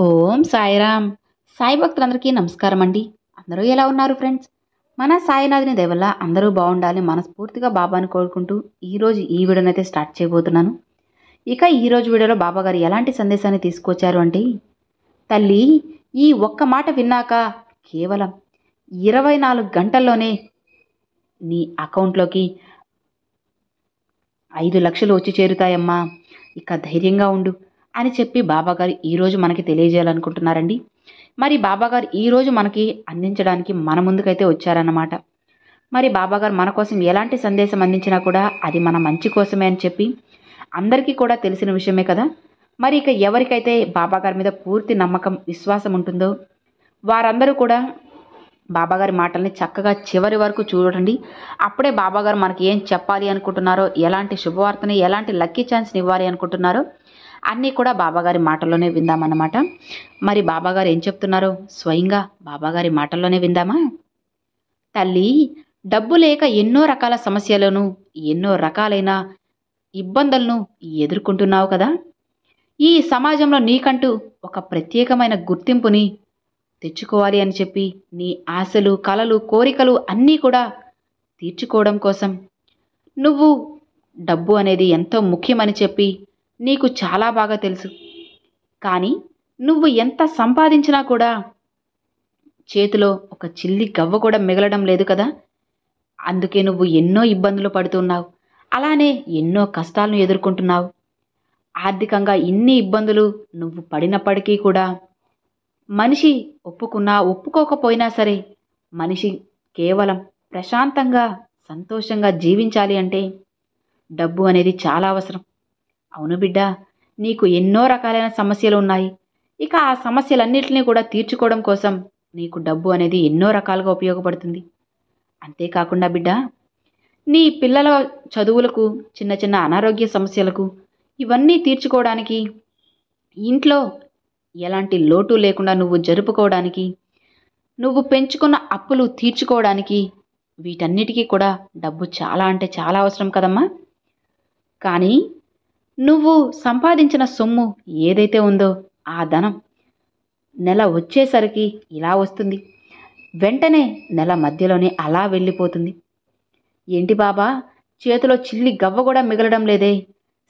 ఓం సాయిరామ్. సాయి భక్తులందరికీ నమస్కారం అండి. అందరూ ఎలా ఉన్నారు ఫ్రెండ్స్? మన సాయినాథుని దయ వల్ల అందరూ బాగుండాలి మనస్ఫూర్తిగా బాబాని కోరుకుంటూ ఈరోజు ఈ వీడియోనైతే స్టార్ట్ చేయబోతున్నాను. ఇక ఈరోజు వీడియోలో బాబా గారు ఎలాంటి సందేశాన్ని తీసుకొచ్చారు అంటే, తల్లి ఈ ఒక్క మాట విన్నాక కేవలం 24 గంటల్లోనే నీ అకౌంట్లోకి 5 లక్షలు వచ్చి చేరుతాయమ్మా, ఇక ధైర్యంగా ఉండు అని చెప్పి బాబాగారు ఈరోజు మనకి తెలియజేయాలనుకుంటున్నారండి. మరి బాబాగారు ఈరోజు మనకి అందించడానికి మన ముందుకైతే వచ్చారన్నమాట. మరి బాబాగారు మన కోసం ఎలాంటి సందేశం అందించినా కూడా అది మన మంచి కోసమే అని చెప్పి అందరికీ కూడా తెలిసిన విషయమే కదా. మరి ఇక ఎవరికైతే బాబాగారి మీద పూర్తి నమ్మకం విశ్వాసం ఉంటుందో వారందరూ కూడా బాబాగారి మాటల్ని చక్కగా చివరి వరకు చూడండి. అప్పుడే బాబాగారు మనకి ఏం చెప్పాలి అనుకుంటున్నారో, ఎలాంటి శుభవార్తని, ఎలాంటి లక్కీ ఛాన్స్ని ఇవ్వాలి అనుకుంటున్నారో అన్నీ కూడా బాబాగారి మాటల్లోనే విందామన్నమాట. మరి బాబాగారు ఏం చెప్తున్నారో స్వయంగా బాబాగారి మాటల్లోనే విందామా. తల్లి, డబ్బు లేక ఎన్నో రకాల సమస్యలను, ఎన్నో రకాలైన ఇబ్బందులను ఎదుర్కొంటున్నావు కదా. ఈ సమాజంలో నీకంటూ ఒక ప్రత్యేకమైన గుర్తింపుని తెచ్చుకోవాలి అని చెప్పి నీ ఆశలు, కలలు, కోరికలు అన్నీ కూడా తీర్చుకోవడం కోసం నువ్వు డబ్బు అనేది ఎంతో ముఖ్యమని చెప్పి నీకు చాలా బాగా తెలుసు. కానీ నువ్వు ఎంత సంపాదించినా కూడా చేతిలో ఒక చిల్లి గవ్వ కూడా మిగలడం లేదు కదా. అందుకే నువ్వు ఎన్నో ఇబ్బందులు పడుతున్నావు, అలానే ఎన్నో కష్టాలను ఎదుర్కొంటున్నావు. ఆర్థికంగా ఇన్ని ఇబ్బందులు నువ్వు పడినప్పటికీ కూడా మనిషి ఒప్పుకున్నా ఒప్పుకోకపోయినా సరే మనిషి కేవలం ప్రశాంతంగా సంతోషంగా జీవించాలి అంటే డబ్బు అనేది చాలా అవసరం. అవును బిడ్డ, నీకు ఎన్నో రకాలైన సమస్యలు ఉన్నాయి. ఇక ఆ సమస్యలన్నింటినీ కూడా తీర్చుకోవడం కోసం నీకు డబ్బు అనేది ఎన్నో రకాలుగా ఉపయోగపడుతుంది. అంతేకాకుండా బిడ్డ, నీ పిల్లల చదువులకు, చిన్న చిన్న అనారోగ్య సమస్యలకు ఇవన్నీ తీర్చుకోవడానికి, ఇంట్లో ఎలాంటి లోటు లేకుండా నువ్వు జరుపుకోవడానికి, నువ్వు పెంచుకున్న అప్పులు తీర్చుకోవడానికి, వీటన్నిటికీ కూడా డబ్బు చాలా అంటే చాలా అవసరం కదమ్మా. కానీ నువ్వు సంపాదించిన సొమ్ము ఏదైతే ఉందో ఆ ధనం నెల వచ్చేసరికి ఇలా వస్తుంది, వెంటనే నెల మధ్యలోనే అలా వెళ్ళిపోతుంది. ఏంటి బాబా, చేతిలో చిల్లి గవ్వ కూడా మిగలడం లేదే,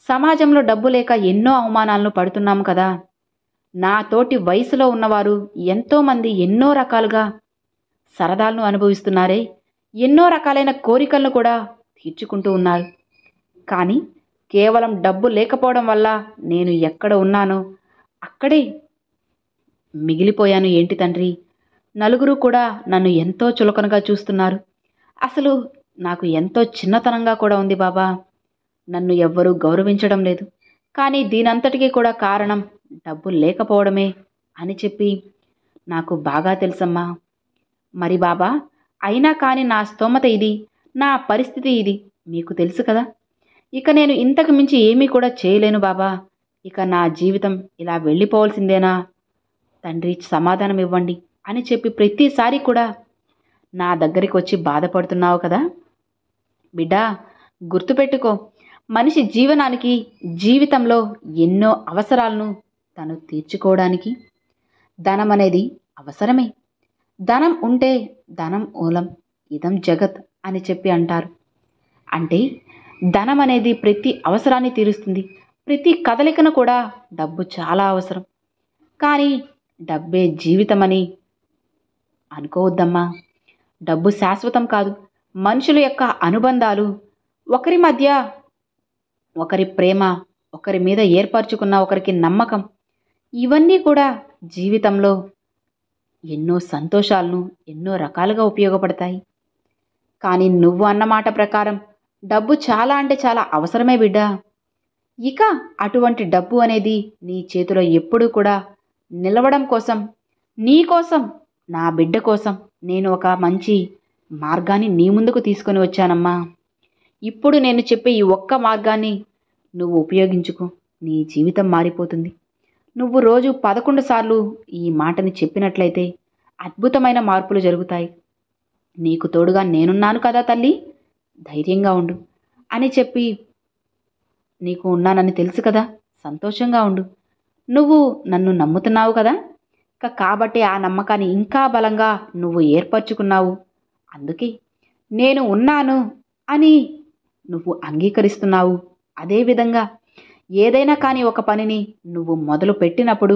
సమాజంలో డబ్బు లేక ఎన్నో అవమానాలను పడుతున్నాము కదా. నా తోటి వయసులో ఉన్నవారు ఎంతోమంది ఎన్నో రకాలుగా సరదాలను అనుభవిస్తున్నారే, ఎన్నో రకాలైన కోరికలను కూడా తీర్చుకుంటూ ఉన్నారు. కానీ కేవలం డబ్బు లేకపోవడం వల్ల నేను ఎక్కడ ఉన్నానో అక్కడే మిగిలిపోయాను. ఏంటి తండ్రి, నలుగురు కూడా నన్ను ఎంతో చులకనగా చూస్తున్నారు. అసలు నాకు ఎంతో చిన్నతనంగా కూడా ఉంది బాబా. నన్ను ఎవ్వరూ గౌరవించడం లేదు. కానీ దీనంతటికీ కూడా కారణం డబ్బు లేకపోవడమే అని చెప్పి నాకు బాగా తెలుసమ్మా. మరి బాబా, అయినా కానీ నా స్తోమత ఇది, నా పరిస్థితి ఇది మీకు తెలుసు కదా. ఇక నేను ఇంతకు మించి ఏమీ కూడా చేయలేను బాబా. ఇక నా జీవితం ఇలా వెళ్ళిపోవాల్సిందేనా తండ్రి, సమాధానం ఇవ్వండి అని చెప్పి ప్రతిసారి కూడా నా దగ్గరికి వచ్చి బాధపడుతున్నావు కదా. బిడ్డా, గుర్తుపెట్టుకో, మనిషి జీవనానికి, జీవితంలో ఎన్నో అవసరాలను తను తీర్చుకోవడానికి ధనం అనేది అవసరమే. ధనం ఉంటే ధనం మూలం ఇదం జగత్ అని చెప్పి అంటారు. అంటే ధనం అనేది ప్రతి అవసరాన్ని తీరుస్తుంది. ప్రతి కదలికను కూడా డబ్బు చాలా అవసరం. కానీ డబ్బే జీవితమని అనుకోవద్దమ్మా. డబ్బు శాశ్వతం కాదు. మనుషుల యొక్క అనుబంధాలు, ఒకరి మధ్య ఒకరి ప్రేమ, ఒకరి మీద ఏర్పరచుకున్న ఒకరికి నమ్మకం, ఇవన్నీ కూడా జీవితంలో ఎన్నో సంతోషాలను ఎన్నో రకాలుగా ఉపయోగపడతాయి. కానీ నువ్వు అన్నమాట ప్రకారం డబ్బు చాలా అంటే చాలా అవసరమే బిడ్డా. ఇక అటువంటి డబ్బు అనేది నీ చేతిలో ఎప్పుడూ కూడా నిలవడం కోసం, నీ కోసం, నా బిడ్డ కోసం నేను ఒక మంచి మార్గాన్ని నీ ముందుకు తీసుకొని వచ్చానమ్మా. ఇప్పుడు నేను చెప్పే ఈ ఒక్క మార్గాన్ని నువ్వు ఉపయోగించుకో, నీ జీవితం మారిపోతుంది. నువ్వు రోజు 11 సార్లు ఈ మాటని చెప్పినట్లయితే అద్భుతమైన మార్పులు జరుగుతాయి. నీకు తోడుగా నేనున్నాను కదా తల్లి, ధైర్యంగా ఉండు అని చెప్పి, నీకు ఉన్నానని తెలుసు కదా, సంతోషంగా ఉండు. నువ్వు నన్ను నమ్ముతున్నావు కదా, కాబట్టి ఆ నమ్మకాన్ని ఇంకా బలంగా నువ్వు ఏర్పరచుకున్నావు. అందుకే నేను ఉన్నాను అని నువ్వు అంగీకరిస్తున్నావు. అదేవిధంగా ఏదైనా కానీ ఒక పనిని నువ్వు మొదలు పెట్టినప్పుడు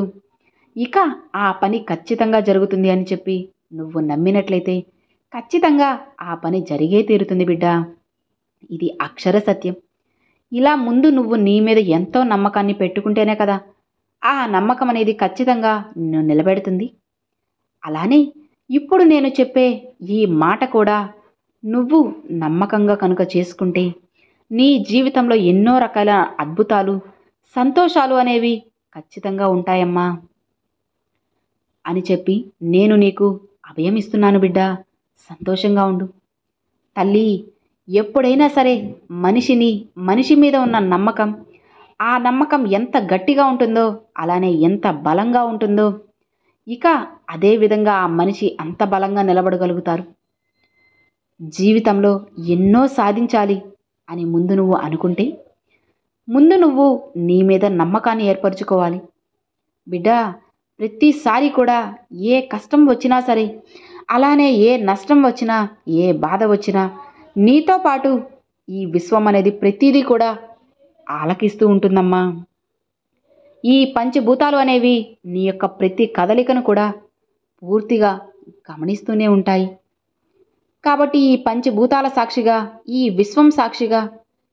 ఇక ఆ పని ఖచ్చితంగా జరుగుతుంది అని చెప్పి నువ్వు నమ్మినట్లయితే ఖచ్చితంగా ఆ పని జరిగే తీరుతుంది బిడ్డ. ఇది అక్షర సత్యం. ఇలా ముందు నువ్వు నీ మీద ఎంతో నమ్మకాన్ని పెట్టుకుంటేనే కదా ఆ నమ్మకం అనేది ఖచ్చితంగా నిన్ను నిలబెడుతుంది. అలానే ఇప్పుడు నేను చెప్పే ఈ మాట కూడా నువ్వు నమ్మకంగా కనుక చేసుకుంటే నీ జీవితంలో ఎన్నో రకాల అద్భుతాలు, సంతోషాలు అనేవి ఖచ్చితంగా ఉంటాయమ్మా అని చెప్పి నేను నీకు అభయం ఇస్తున్నాను బిడ్డ. సంతోషంగా ఉండు తల్లి. ఎప్పుడైనా సరే మనిషి మీద ఉన్న నమ్మకం, ఆ నమ్మకం ఎంత గట్టిగా ఉంటుందో అలానే ఎంత బలంగా ఉంటుందో ఇక అదే విధంగా ఆ మనిషి అంత బలంగా నిలబడగలుగుతారు. జీవితంలో ఎన్నో సాధించాలి అని ముందు నువ్వు అనుకుంటే ముందు నువ్వు నీ మీద నమ్మకాన్ని ఏర్పరచుకోవాలి బిడ్డ. ప్రతిసారి కూడా ఏ కష్టం వచ్చినా సరే, అలానే ఏ నష్టం వచ్చినా, ఏ బాధ వచ్చినా నీతో పాటు ఈ విశ్వం అనేది ప్రతిదీ కూడా ఆలకిస్తూ ఉంటుందమ్మా. ఈ పంచభూతాలు అనేవి నీ యొక్క ప్రతి కదలికను కూడా పూర్తిగా గమనిస్తూనే ఉంటాయి. కాబట్టి ఈ పంచభూతాల సాక్షిగా, ఈ విశ్వం సాక్షిగా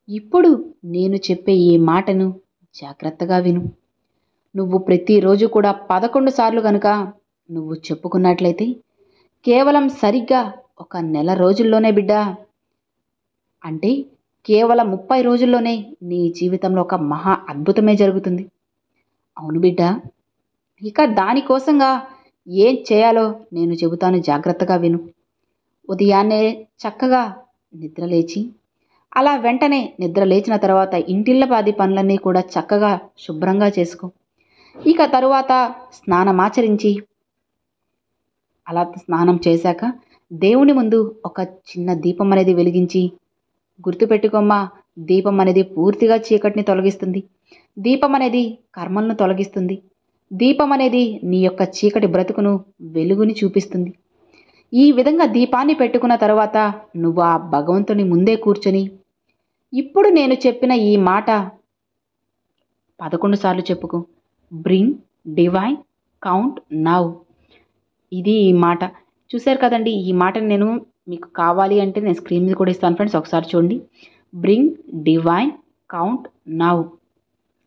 ఇప్పుడు నేను చెప్పే ఈ మాటను జాగ్రత్తగా విను. నువ్వు ప్రతిరోజు కూడా 11 సార్లు కనుక నువ్వు చెప్పుకున్నట్లయితే కేవలం సరిగ్గా ఒక నెల రోజుల్లోనే బిడ్డ, అంటే కేవలం 30 రోజుల్లోనే నీ జీవితంలో ఒక మహా అద్భుతమే జరుగుతుంది. అవును బిడ్డ. ఇక దానికోసంగా ఏం చేయాలో నేను చెబుతాను, జాగ్రత్తగా విను. ఉదయాన్నే చక్కగా నిద్రలేచి, అలా వెంటనే నిద్ర లేచిన తర్వాత ఇంటిల్లపాది పనులన్నీ కూడా చక్కగా శుభ్రంగా చేసుకో. ఇక తరువాత స్నానమాచరించి, అలా స్నానం చేశాక దేవుని ముందు ఒక చిన్న దీపం అనేది వెలిగించి, గుర్తుపెట్టుకోమ్మా, దీపం అనేది పూర్తిగా చీకటిని తొలగిస్తుంది. దీపం అనేది కర్మలను తొలగిస్తుంది. దీపం అనేది నీ యొక్క చీకటి బ్రతుకును వెలుగుని చూపిస్తుంది. ఈ విధంగా దీపాన్ని పెట్టుకున్న తర్వాత నువ్వు ఆ భగవంతుని ముందే కూర్చొని ఇప్పుడు నేను చెప్పిన ఈ మాట 11 సార్లు చెప్పుకో. Bring divine count now. ఇది ఈ మాట. చూశారు కదండి. ఈ మాటను నేను మీకు కావాలి అంటే నేను స్క్రీన్ మీద కూడా ఇస్తాను ఫ్రెండ్స్, ఒకసారి చూడండి. Bring divine count now.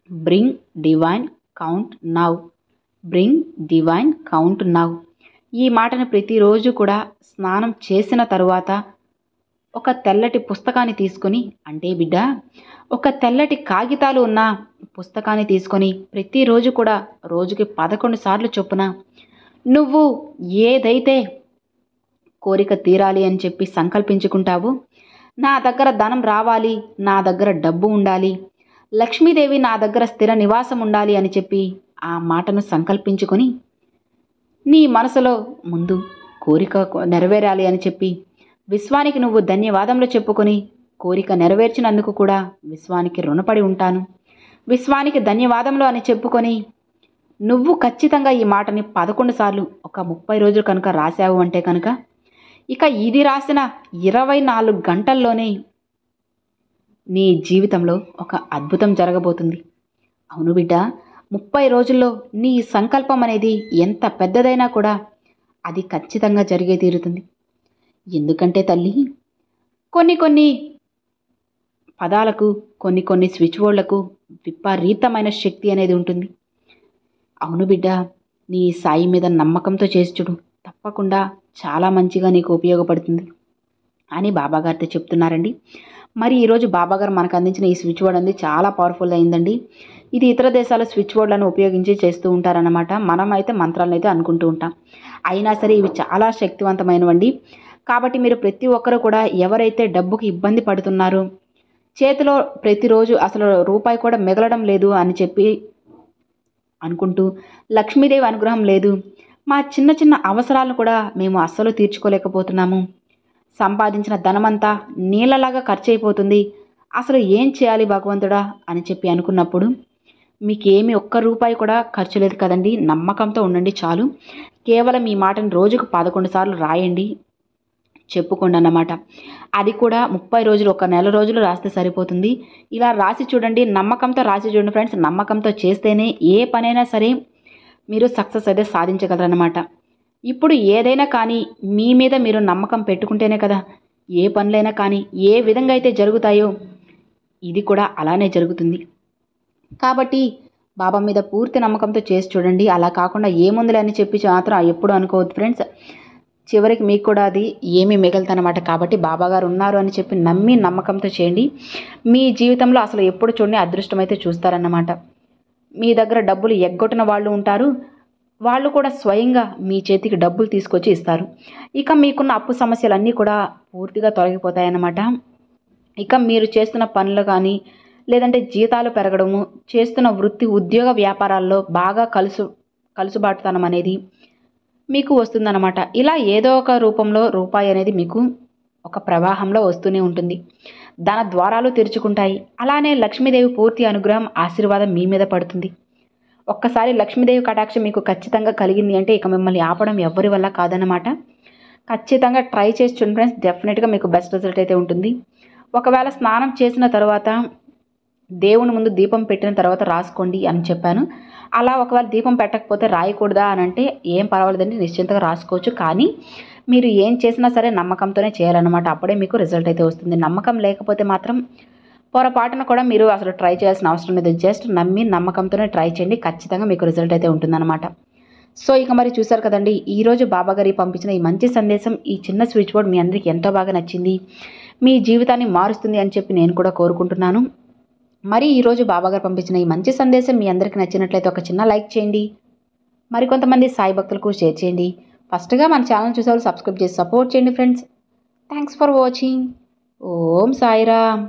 Bring divine count now. Bring divine count now. ఈ మాటను ప్రతిరోజు కూడా స్నానం చేసిన తరువాత ఒక తెల్లటి పుస్తకాన్ని తీసుకొని, అంటే బిడ్డ ఒక తెల్లటి కాగితాలు ఉన్న పుస్తకాన్ని తీసుకొని ప్రతిరోజు కూడా రోజుకి 11 సార్లు చొప్పున నువ్వు ఏదైతే కోరిక తీరాలి అని చెప్పి సంకల్పించుకుంటావో, నా దగ్గర ధనం రావాలి, నా దగ్గర డబ్బు ఉండాలి, లక్ష్మీదేవి నా దగ్గర స్థిర నివాసం ఉండాలి అని చెప్పి ఆ మాటను సంకల్పించుకొని నీ మనసులో ముందు కోరిక నెరవేరాలి అని చెప్పి విశ్వానికి నువ్వు ధన్యవాదములు చెప్పుకొని, కోరిక నెరవేర్చినందుకు కూడా విశ్వానికి రుణపడి ఉంటాను, విశ్వానికి ధన్యవాదములు అని చెప్పుకొని నువ్వు ఖచ్చితంగా ఈ మాటని 11 సార్లు ఒక 30 రోజులు కనుక రాశావు అంటే కనుక ఇక ఇది రాసిన 24 గంటల్లోనే నీ జీవితంలో ఒక అద్భుతం జరగబోతుంది. అవును బిడ్డ, 30 రోజుల్లో నీ సంకల్పం అనేది ఎంత పెద్దదైనా కూడా అది ఖచ్చితంగా జరిగే తీరుతుంది. ఎందుకంటే తల్లి, కొన్ని పదాలకు, కొన్ని స్విచ్ బోర్డులకు విపరీతమైన శక్తి అనేది ఉంటుంది. అవును బిడ్డ, నీ సాయి మీద నమ్మకంతో చేసి చూడు, తప్పకుండా చాలా మంచిగా నీకు ఉపయోగపడుతుంది అని బాబాగారితో చెప్తున్నారండి. మరి ఈరోజు బాబాగారు మనకు అందించిన ఈ స్విచ్ బోర్డ్ అనేది చాలా పవర్ఫుల్ అయిందండి. ఇది ఇతర దేశాల స్విచ్ బోర్డులను ఉపయోగించి చేస్తూ ఉంటారన్నమాట. మనం అయితే మంత్రాలను అయితే అనుకుంటూ ఉంటాం, అయినా సరే ఇవి చాలా శక్తివంతమైనవండి. కాబట్టి మీరు ప్రతి ఒక్కరు కూడా ఎవరైతే డబ్బుకి ఇబ్బంది పడుతున్నారో, చేతిలో ప్రతిరోజు అసలు రూపాయి కూడా మిగలడం లేదు అని చెప్పి అనుకుంటూ, లక్ష్మీదేవి అనుగ్రహం లేదు, మా చిన్న అవసరాలను కూడా మేము అస్సలు తీర్చుకోలేకపోతున్నాము, సంపాదించిన ధనమంతా నీళ్ళలాగా ఖర్చు అయిపోతుంది, అసలు ఏం చేయాలి భగవంతుడా అని చెప్పి అనుకున్నప్పుడు మీకేమి ఒక్క రూపాయి కూడా ఖర్చు లేదు కదండి. నమ్మకంతో ఉండండి చాలు. కేవలం ఈ మాటను రోజుకు 11 సార్లు రాయండి, చెప్పుకోండి అన్నమాట. అది కూడా 30 రోజులు, ఒక నెల రోజులు రాస్తే సరిపోతుంది. ఇలా రాసి చూడండి, నమ్మకంతో రాసి చూడండి ఫ్రెండ్స్. నమ్మకంతో చేస్తేనే ఏ పనైనా సరే మీరు సక్సెస్ అయితే సాధించగలరన్నమాట. ఇప్పుడు ఏదైనా కానీ మీ మీద మీరు నమ్మకం పెట్టుకుంటేనే కదా ఏ పనులైనా కానీ ఏ విధంగా అయితే జరుగుతాయో ఇది కూడా అలానే జరుగుతుంది. కాబట్టి బాబా మీద పూర్తి నమ్మకంతో చేసి చూడండి. అలా కాకుండా ఏముందిలే అని చెప్పి మాత్రం ఎప్పుడు అనుకోవద్దు ఫ్రెండ్స్. చివరికి మీకు కూడా అది ఏమీ మిగలుతనమాట. కాబట్టి బాబాగారు ఉన్నారు అని చెప్పి నమ్మి నమ్మకంతో చేయండి. మీ జీవితంలో అసలు ఎప్పుడు చూడండి అదృష్టం అయితే చూస్తారన్నమాట. మీ దగ్గర డబ్బులు ఎగ్గొట్టిన వాళ్ళు ఉంటారు, వాళ్ళు కూడా స్వయంగా మీ చేతికి డబ్బులు తీసుకొచ్చి ఇస్తారు. ఇక మీకున్న అప్పు సమస్యలన్నీ కూడా పూర్తిగా తొలగిపోతాయన్నమాట. ఇక మీరు చేస్తున్న పనులు కానీ లేదంటే జీతాలు పెరగడము, చేస్తున్న వృత్తి ఉద్యోగ వ్యాపారాల్లో బాగా కలుసుబాటుతనం అనేది మీకు వస్తుందన్నమాట. ఇలా ఏదో ఒక రూపంలో రూపాయి అనేది మీకు ఒక ప్రవాహంలో వస్తూనే ఉంటుంది. ధన ద్వారాలు తెరుచుకుంటాయి. అలానే లక్ష్మీదేవి పూర్తి అనుగ్రహం, ఆశీర్వాదం మీ మీద పడుతుంది. ఒక్కసారి లక్ష్మీదేవి కటాక్షం మీకు ఖచ్చితంగా కలిగింది అంటే ఇక మిమ్మల్ని ఆపడం ఎవ్వరి వల్ల కాదన్నమాట. ఖచ్చితంగా ట్రై చేసి చూడండి ఫ్రెండ్స్. డెఫినెట్గా మీకు బెస్ట్ రిజల్ట్ అయితే ఉంటుంది. ఒకవేళ స్నానం చేసిన తర్వాత దేవుని ముందు దీపం పెట్టిన తర్వాత రాసుకోండి అని చెప్పాను. అలా ఒకవేళ దీపం పెట్టకపోతే రాయకూడదా అని అంటే ఏం పర్వాలేదండి, నిశ్చింతగా రాసుకోవచ్చు. కానీ మీరు ఏం చేసినా సరే నమ్మకంతోనే చేయాలన్నమాట. అప్పుడే మీకు రిజల్ట్ అయితే వస్తుంది. నమ్మకం లేకపోతే మాత్రం పొరపాటున కూడా మీరు అసలు ట్రై చేయాల్సిన అవసరం లేదు. జస్ట్ నమ్మి నమ్మకంతోనే ట్రై చేయండి. ఖచ్చితంగా మీకు రిజల్ట్ అయితే ఉంటుందన్నమాట. సో ఇక మరి చూసారు కదండి, ఈరోజు బాబాగారి పంపించిన ఈ మంచి సందేశం, ఈ చిన్న స్విచ్ బోర్డ్ మీ అందరికీ ఎంతో బాగా నచ్చింది, మీ జీవితాన్ని మారుస్తుంది అని చెప్పి నేను కూడా కోరుకుంటున్నాను. మరి ఈరోజు బాబాగారు పంపించిన ఈ మంచి సందేశం మీ అందరికీ నచ్చినట్లయితే ఒక చిన్న లైక్ చేయండి. మరికొంతమంది సాయి భక్తులకు షేర్ చేయండి. ఫస్ట్గా మన ఛానల్ చూసేవాళ్ళు సబ్స్క్రైబ్ చేసి సపోర్ట్ చేయండి ఫ్రెండ్స్. Thanks for watching. ఓం సాయిరామ్.